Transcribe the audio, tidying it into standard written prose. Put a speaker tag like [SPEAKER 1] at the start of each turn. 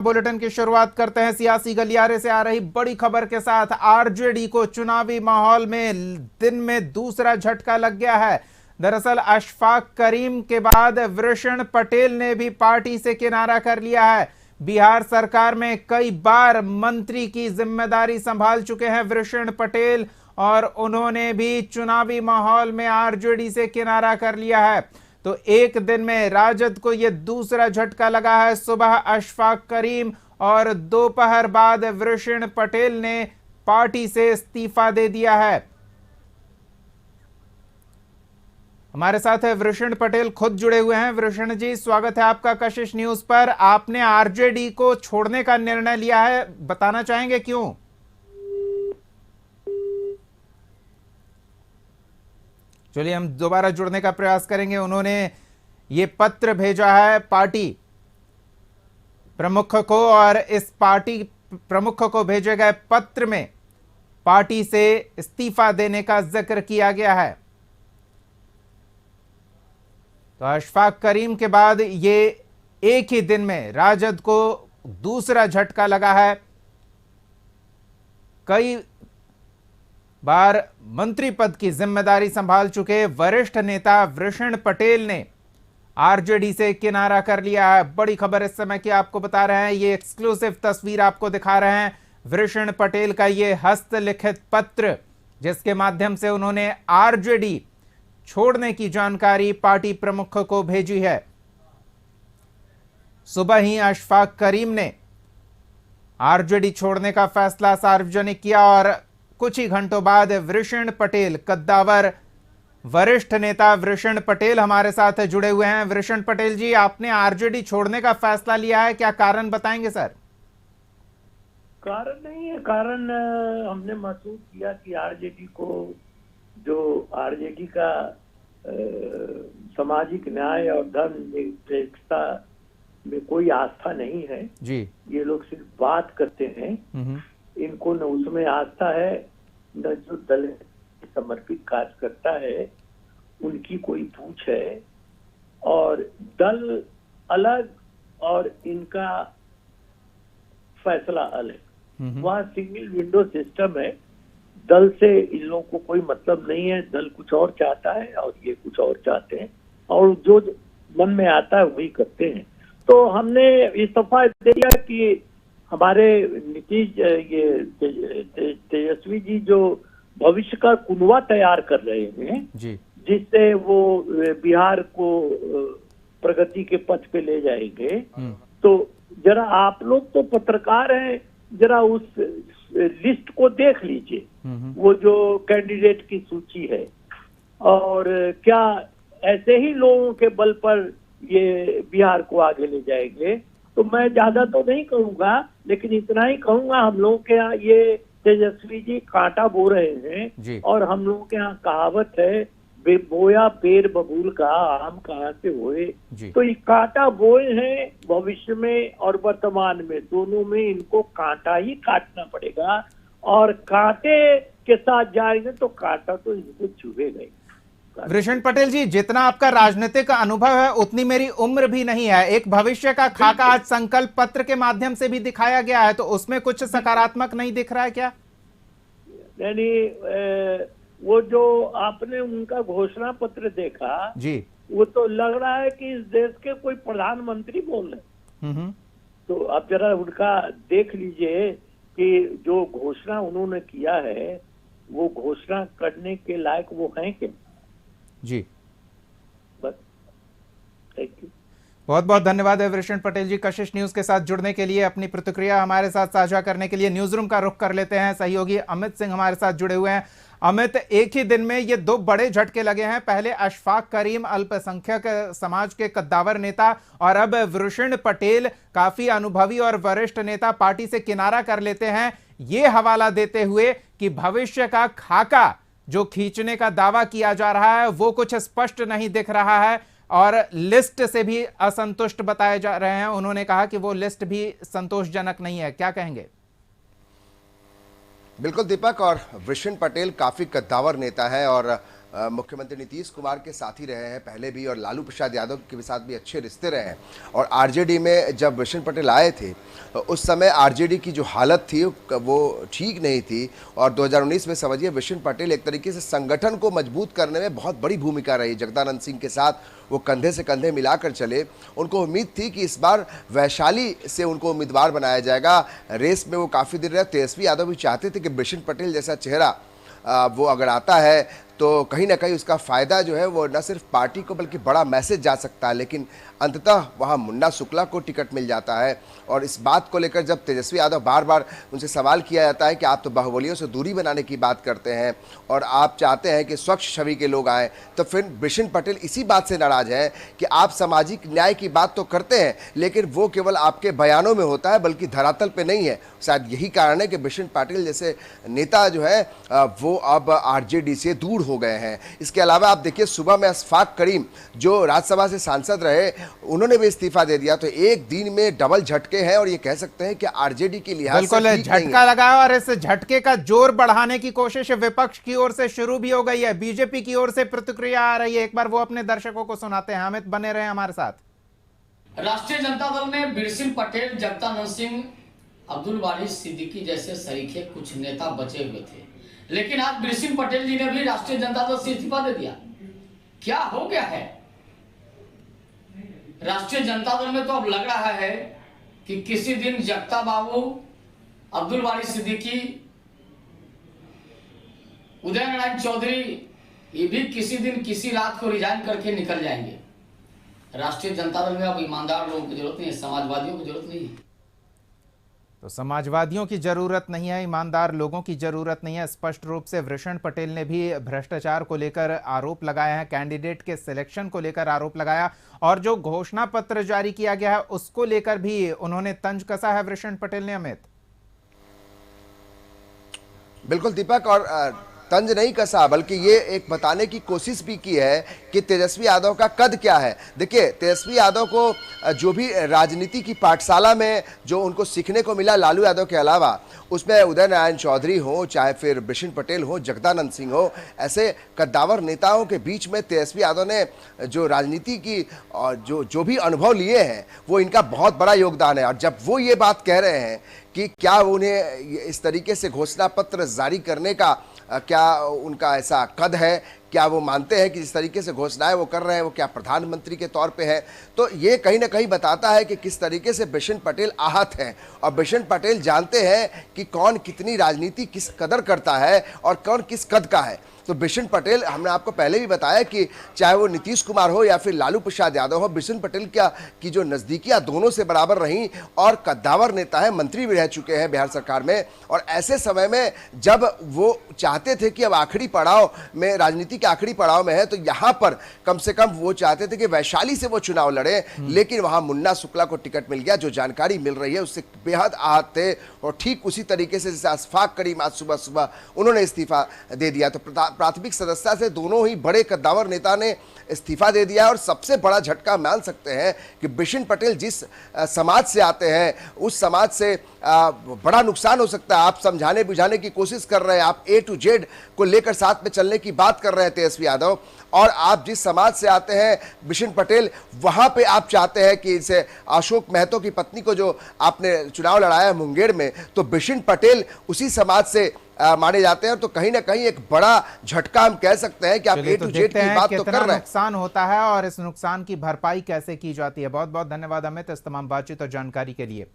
[SPEAKER 1] Bulletin की शुरुआत करते हैं सियासी गलियारे से आ रही बड़ी खबर के साथ। आरजेडी को चुनावी माहौल में दिन में दूसरा झटका लग गया है। दरअसल अशफाक करीम के बाद वृषण पटेल ने भी पार्टी से किनारा कर लिया है। बिहार सरकार में कई बार मंत्री की जिम्मेदारी संभाल चुके हैं वृषण पटेल और उन्होंने भी चुनावी माहौल में आरजेडी से किनारा कर लिया है। तो एक दिन में राजद को यह दूसरा झटका लगा है। सुबह अशफाक करीम और दोपहर बाद वृषण पटेल ने पार्टी से इस्तीफा दे दिया है। हमारे साथ है वृषण पटेल, खुद जुड़े हुए हैं। वृषण जी, स्वागत है आपका कशिश न्यूज पर। आपने आरजेडी को छोड़ने का निर्णय लिया है, बताना चाहेंगे क्यों? चलिए हम दोबारा जुड़ने का प्रयास करेंगे। उन्होंने ये पत्र भेजा है पार्टी प्रमुख को और इस पार्टी प्रमुख को भेजे गए पत्र में पार्टी से इस्तीफा देने का जिक्र किया गया है। तो अशफाक करीम के बाद ये एक ही दिन में राजद को दूसरा झटका लगा है। कई बार मंत्री पद की जिम्मेदारी संभाल चुके वरिष्ठ नेता वृषण पटेल ने आरजेडी से किनारा कर लिया है। बड़ी खबर इस समय की आपको बता रहे हैं, ये एक्सक्लूसिव तस्वीर आपको दिखा रहे हैं। वृषण पटेल का ये हस्तलिखित पत्र जिसके माध्यम से उन्होंने आरजेडी छोड़ने की जानकारी पार्टी प्रमुख को भेजी है। सुबह ही अशफाक करीम ने आरजेडी छोड़ने का फैसला सार्वजनिक किया और कुछ ही घंटों बाद वृषण पटेल, कद्दावर वरिष्ठ नेता वृषण पटेल हमारे साथ जुड़े हुए हैं। वृषण पटेल जी, आपने आरजेडी छोड़ने का फैसला लिया है, क्या कारण बताएंगे सर?
[SPEAKER 2] कारण नहीं है, कारण हमने महसूस किया कि आरजेडी को जो आरजेडी का सामाजिक न्याय और धर्म निरपेक्षता में कोई आस्था नहीं है
[SPEAKER 1] जी।
[SPEAKER 2] ये लोग सिर्फ बात करते हैं। इनको न उसमें आस्था है, न जो दल समर्पित कार्य करता है उनकी कोई पूछ है। और दल अलग और इनका फैसला अलग। वहाँ सिंगल विंडो सिस्टम है, दल से इन लोगों को कोई मतलब नहीं है। दल कुछ और चाहता है और ये कुछ और चाहते हैं और जो मन में आता है वही करते हैं। तो हमने इस्तीफा दे दिया कि हमारे नीतीश ये तेजस्वी जी जो भविष्य का कुनवा तैयार कर रहे हैं
[SPEAKER 1] जी, जिससे
[SPEAKER 2] वो बिहार को प्रगति के पथ पे ले जाएंगे। तो जरा आप लोग तो पत्रकार हैं, जरा उस लिस्ट को देख लीजिए, वो जो कैंडिडेट की सूची है, और क्या ऐसे ही लोगों के बल पर ये बिहार को आगे ले जाएंगे? तो मैं ज्यादा तो नहीं कहूंगा, लेकिन इतना ही कहूंगा, हम लोगों के यहाँ ये तेजस्वी जी कांटा बो रहे हैं और हम लोगों के यहाँ कहावत है, बोया पेड़ बबूल का आम कहाँ से होए। तो ये कांटा बोए हैं भविष्य में और वर्तमान में, दोनों में इनको कांटा ही काटना पड़ेगा। और कांटे के साथ जाएंगे तो कांटा तो इनको चुभेगा ही।
[SPEAKER 1] वृषण पटेल जी, जितना आपका राजनीतिक अनुभव है उतनी मेरी उम्र भी नहीं है। एक भविष्य का खाका आज संकल्प पत्र के माध्यम से भी दिखाया गया है, तो उसमें कुछ सकारात्मक नहीं दिख रहा है क्या?
[SPEAKER 2] यानी वो जो आपने उनका घोषणा पत्र देखा
[SPEAKER 1] जी,
[SPEAKER 2] वो तो लग रहा है कि इस देश के कोई प्रधानमंत्री बोल रहे। तो आप जरा उनका देख लीजिए कि जो घोषणा उन्होंने किया है वो घोषणा करने के लायक वो हैं क्या?
[SPEAKER 1] जी,
[SPEAKER 2] बस, थैंक यू।
[SPEAKER 1] बहुत बहुत धन्यवाद है वृषण पटेल जी कशिश न्यूज के साथ जुड़ने के लिए, अपनी प्रतिक्रिया हमारे साथ साझा करने के लिए। न्यूज रूम का रुख कर लेते हैं, सहयोगी अमित सिंह हमारे साथ जुड़े हुए हैं। अमित, एक ही दिन में ये दो बड़े झटके लगे हैं। पहले अशफाक करीम अल्पसंख्यक समाज के कद्दावर नेता और अब वृषण पटेल काफी अनुभवी और वरिष्ठ नेता पार्टी से किनारा कर लेते हैं, ये हवाला देते हुए कि भविष्य का खाका जो खींचने का दावा किया जा रहा है वो कुछ स्पष्ट नहीं दिख रहा है और लिस्ट से भी असंतुष्ट बताए जा रहे हैं। उन्होंने कहा कि वो लिस्ट भी संतोषजनक नहीं है, क्या कहेंगे?
[SPEAKER 3] बिल्कुल दीपक, और वृषण पटेल काफी कद्दावर नेता है और मुख्यमंत्री नीतीश कुमार के साथी रहे हैं पहले भी, और लालू प्रसाद यादव के साथ भी अच्छे रिश्ते रहे हैं। और आरजेडी में जब वृषण पटेल आए थे उस समय आरजेडी की जो हालत थी वो ठीक नहीं थी, और 2019 में समझिए वृषण पटेल एक तरीके से संगठन को मजबूत करने में बहुत बड़ी भूमिका रही। जगदानंद सिंह के साथ वो कंधे से कंधे मिलाकर चले। उनको उम्मीद थी कि इस बार वैशाली से उनको उम्मीदवार बनाया जाएगा। रेस में वो काफ़ी दिन रहे। तेजस्वी यादव भी चाहते थे कि वृषण पटेल जैसा चेहरा वो अगर आता है तो कहीं ना कहीं उसका फ़ायदा जो है वो न सिर्फ पार्टी को बल्कि बड़ा मैसेज जा सकता है। लेकिन अंततः वहाँ मुन्ना शुक्ला को टिकट मिल जाता है। और इस बात को लेकर जब तेजस्वी यादव बार बार उनसे सवाल किया जाता है कि आप तो बाहुबलियों से दूरी बनाने की बात करते हैं और आप चाहते हैं कि स्वच्छ छवि के लोग आएँ, तो फिर वृषण पटेल इसी बात से नाराज़ है कि आप सामाजिक न्याय की बात तो करते हैं लेकिन वो केवल आपके बयानों में होता है बल्कि धरातल पर नहीं है। शायद यही कारण है कि वृषण पटेल जैसे नेता जो है वो अब आरजेडी से दूर हो गए हैं। इसके अलावा आप देखिए सुबह में अशफाक करीम जो राज्यसभा से सांसद रहे उन्होंने भी इस्तीफा दे दिया। तो एक दिन में डबल झटके हैं और ये कह सकते हैं कि आरजेडी की लिहाज से
[SPEAKER 1] बिल्कुल झटका लगा और इस झटके का जोर बढ़ाने की कोशिश विपक्ष की ओर से शुरू भी हो गई है। बीजेपी की ओर से प्रतिक्रिया आ रही है, एक बार वो अपने दर्शकों को सुनाते हैं। अमित बने रहे हमारे साथ।
[SPEAKER 4] राष्ट्रीय जनता दल में वृषण पटेल, जगदानंद सिंह, अब्दुल बारी सिद्दीकी जैसे सरीखे कुछ नेता बचे हुए थे, लेकिन आज वृषण पटेल जी ने भी राष्ट्रीय जनता दल से इस्तीफा दे दिया। क्या हो गया है? राष्ट्रीय जनता दल में तो अब लग रहा है कि किसी दिन जगता बाबू, अब्दुल बारी सिद्दीकी, उदय नारायण चौधरी ये भी किसी दिन किसी रात को रिजाइन करके निकल जाएंगे। राष्ट्रीय जनता दल में अब ईमानदार लोगों की जरूरत नहीं है, समाजवादियों की जरूरत नहीं है।
[SPEAKER 1] तो समाजवादियों की जरूरत नहीं है, ईमानदार लोगों की जरूरत नहीं है। स्पष्ट रूप से वृषण पटेल ने भी भ्रष्टाचार को लेकर आरोप लगाया है, कैंडिडेट के सिलेक्शन को लेकर आरोप लगाया और जो घोषणा पत्र जारी किया गया है उसको लेकर भी उन्होंने तंज कसा है वृषण पटेल ने। अमित
[SPEAKER 3] बिल्कुल दीपक, और तंज नहीं कसा बल्कि ये एक बताने की कोशिश भी की है कि तेजस्वी यादव का कद क्या है। देखिए तेजस्वी यादव को जो भी राजनीति की पाठशाला में जो उनको सीखने को मिला लालू यादव के अलावा, उसमें उदय नारायण चौधरी हो, चाहे फिर वृषण पटेल हो, जगदानंद सिंह हो, ऐसे कद्दावर नेताओं के बीच में तेजस्वी यादव ने जो राजनीति की जो भी अनुभव लिए हैं वो इनका बहुत बड़ा योगदान है। और जब वो ये बात कह रहे हैं कि क्या उन्हें इस तरीके से घोषणा पत्र जारी करने का क्या उनका ऐसा कद है, क्या वो मानते हैं कि जिस तरीके से घोषणाएं वो कर रहे हैं वो क्या प्रधानमंत्री के तौर पे है, तो ये कहीं ना कहीं बताता है कि किस तरीके से वृषण पटेल आहत हैं। और वृषण पटेल जानते हैं कि कौन कितनी राजनीति किस कदर करता है और कौन किस कद का है। तो वृषण पटेल, हमने आपको पहले भी बताया कि चाहे वो नीतीश कुमार हो या फिर लालू प्रसाद यादव हो, वृषण पटेल की जो नज़दीकियां दोनों से बराबर रहीं और कद्दावर नेता है, मंत्री भी रह चुके हैं बिहार सरकार में। और ऐसे समय में जब वो चाहते थे कि अब आखिरी पड़ाव में, राजनीति के आखिरी पड़ाव में है, तो यहाँ पर कम से कम वो चाहते थे कि वैशाली से वो चुनाव लड़े, लेकिन वहाँ मुन्ना शुक्ला को टिकट मिल गया। जो जानकारी मिल रही है उससे बेहद आहत थे और ठीक उसी तरीके से जैसे अशफाक करीम आज सुबह सुबह उन्होंने इस्तीफा दे दिया। तो प्राथमिक सदस्यता से दोनों ही बड़े कद्दावर नेता ने इस्तीफा दे दिया। और सबसे बड़ा झटका मान सकते हैं कि वृषण पटेल जिस समाज से आते हैं उस समाज से बड़ा नुकसान हो सकता है। आप समझाने बुझाने की कोशिश कर रहे हैं, आप A to Z को लेकर साथ में चलने की बात कर रहे हैं तेजस्वी यादव, और आप जिस समाज से आते हैं वृषण पटेल, वहां पे आप चाहते हैं कि इसे अशोक महतो की पत्नी को जो आपने चुनाव लड़ाया मुंगेर में, तो वृषण पटेल उसी समाज से माने जाते हैं। तो कहीं ना कहीं एक बड़ा झटका हम कह सकते हैं कि आप A to Z की बात तो कर रहे हैं।
[SPEAKER 1] नुकसान होता है और इस नुकसान की भरपाई कैसे की जाती है। बहुत बहुत धन्यवाद अमित इस तमाम बातचीत और जानकारी के लिए।